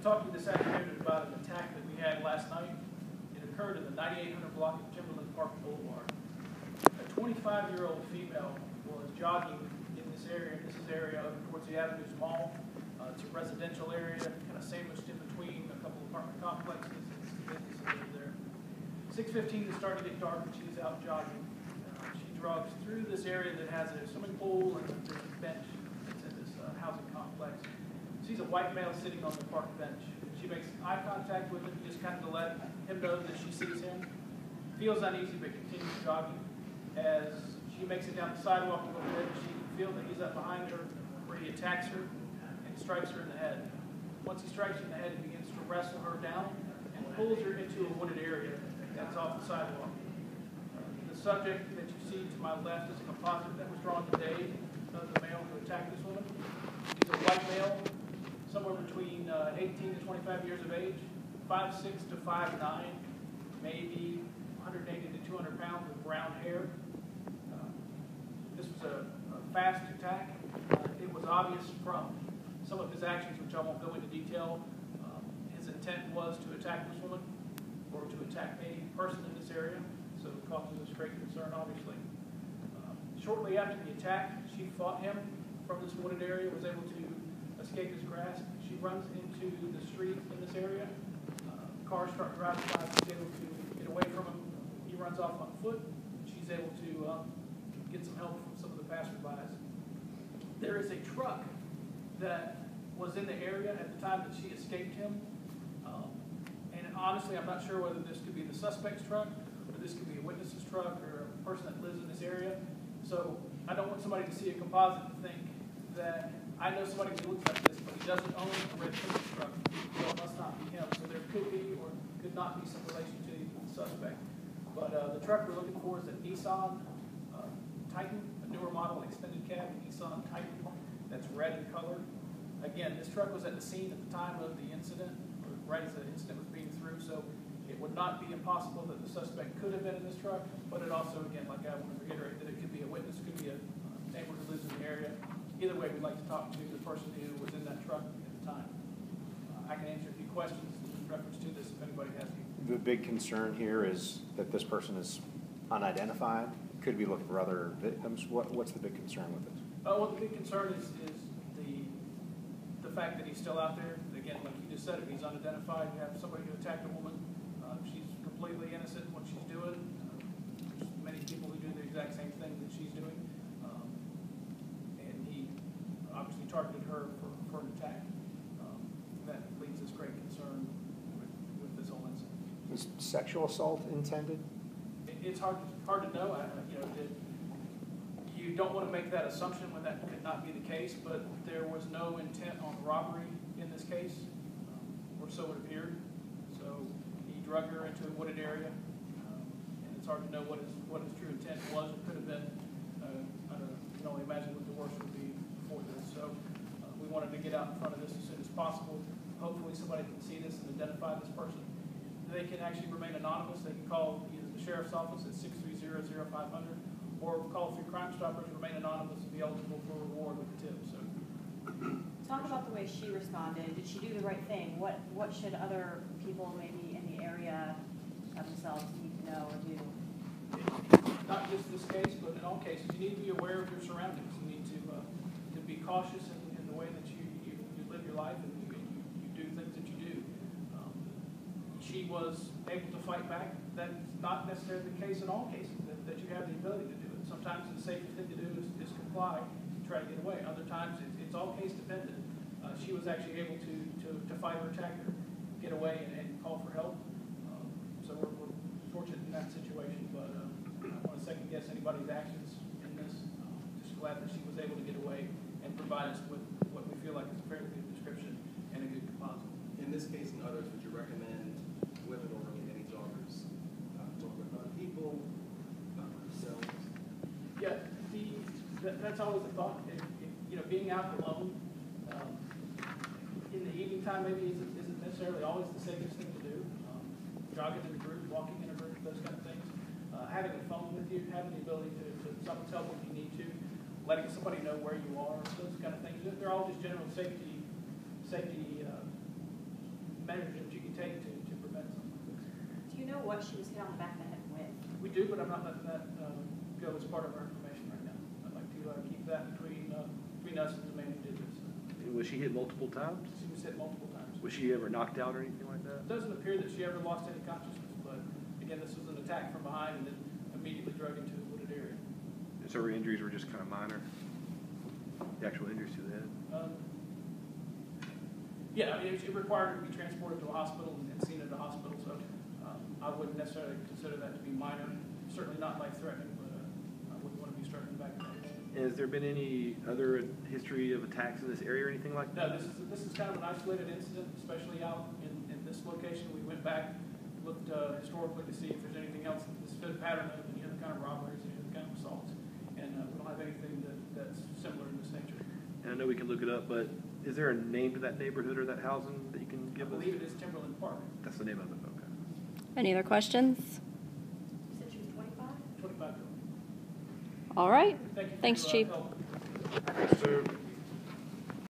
talk to you this afternoon about an attack that we had last night. It occurred in the 9800 block of Timberlin Park Boulevard. A 25-year-old female was jogging in this area. This is area over towards the Avenues Mall. It's a residential area, kind of sandwiched in between a couple of apartment complexes and some businesses over there. 6:15, it's starting to get dark, and she's out jogging. She jogs through this area that has a swimming pool and there's a bench that's in this housing complex. Sees a white male sitting on the park bench. She makes eye contact with him, just kind of to let him know that she sees him. Feels uneasy, but continues jogging. As she makes it down the sidewalk a little bit, she can feel that he's up behind her, where he attacks her and strikes her in the head. Once he strikes her in the head, he begins to wrestle her down and pulls her into a wooded area that's off the sidewalk. The subject that you see to my left is a composite that was drawn today of the male who attacked this woman. He's a white male, somewhere between 18 to 25 years of age, 5'6" to 5'9", maybe 180 to 200 pounds with brown hair. This was a fast attack. It was obvious from some of his actions, which I won't go into detail. His intent was to attack this woman or to attack any person in this area, so it causes us great concern, obviously. Shortly after the attack, she fought him from this wooded area, was able to escape his grasp. She runs into the street in this area. Cars start driving by. She's able to get away from him. He runs off on foot. She's able to get some help from some of the passerbys. There is a truck that was in the area at the time that she escaped him. And honestly, I'm not sure whether this could be the suspect's truck, or this could be a witness's truck, or a person that lives in this area. So I don't want somebody to see a composite and think that I know somebody who looks like this, but he doesn't own a red pickup truck, so it must not be him. So there could be or could not be some relation to the suspect. But the truck we're looking for is a Nissan Titan, a newer model, extended cab Nissan Titan that's red in color. Again, this truck was at the scene at the time of the incident, or right as the incident was being through, so it would not be impossible that the suspect could have been in this truck, but it also, again, like I want to reiterate, that it could be a witness, could be a neighbor who lives in the area. Either way, we'd like to talk to the person who was in that truck at the time. I can answer a few questions in reference to this if anybody has any. The big concern here is that this person is unidentified. Could be looking for other victims. What's the big concern with this? Well, the big concern is the fact that he's still out there. Again, like you just said, if he's unidentified, you have somebody who attacked a woman. She's completely innocent in what she's doing. There's many people who do the exact same thing that she's doing. And he obviously targeted her for an attack. That leads us great concern with this whole incident. Was sexual assault intended? It's hard to know. You don't want to make that assumption when that could not be the case, but there was no intent on robbery in this case, or so it appeared. So he drug her into a wooded area, and it's hard to know what his true intent was. It could have been, I can only imagine what the worst would be before this. So we wanted to get out in front of this as soon as possible. Hopefully somebody can see this and identify this person. They can actually remain anonymous. They can call either the sheriff's office at 630-0500 or call through Crime Stoppers, remain anonymous, and be eligible for a reward with a tip. So, talk about the way she responded. Did she do the right thing? What should other people maybe in the area of themselves need to know or do? Not just this case, but in all cases, you need to be aware of your surroundings. You need to be cautious in the way that you live your life and you do things that you do. She was able to fight back. That's not necessarily the case in all cases, that you have the ability to do it. Sometimes the safest thing to do is comply and try to get away. Other times it's all case dependent. She was actually able to fight her attacker, get away and call for help. So we're fortunate in that situation, but I don't want to second guess anybody's actions in this. Just glad that she was able to get away and provide us with what we feel like is a fairly good description and a good composite. In this case and others, would you recommend women or any joggers talk with other people, themselves? Yeah, that's always a thought. Being out alone in the evening time maybe isn't necessarily always the safest thing to do. Jogging in a group, walking in a group, those kind of things. Having a phone with you, having the ability to someone's help when you need to, letting somebody know where you are, those kind of things. They're all just general safety measures that you can take to prevent something like this. Do you know what she was hit on the back of the head with? We do, but I'm not letting that go as part of our information right now. I'd like to keep that between us and the man who did this. Was she hit multiple times? She was hit multiple times. Was she ever knocked out or anything like that? It doesn't appear that she ever lost any consciousness, but again, this was an attack from behind and then immediately drug into the wooded area. So her injuries were just kind of minor? The actual injuries to the head? Yeah, I mean, it required her to be transported to a hospital and seen at a hospital, so I wouldn't necessarily consider that to be minor. Certainly not life-threatening, but I wouldn't want to be struck in the back of the head. Has there been any other history of attacks in this area or anything like No, that? this is kind of an isolated incident, especially out in this location. We went back, looked historically to see if there's anything else that this fit a pattern of any other kind of robberies, any other kind of assaults, and we don't have anything that's similar in this nature. And I know we can look it up, but is there a name to that neighborhood or that housing that you can I give us? believe it is Timberlin Park. That's the name of it, okay. Any other questions? You said she was 25? 25 building. All right. Thank you for Thanks, your Chief. help. Thanks, sir.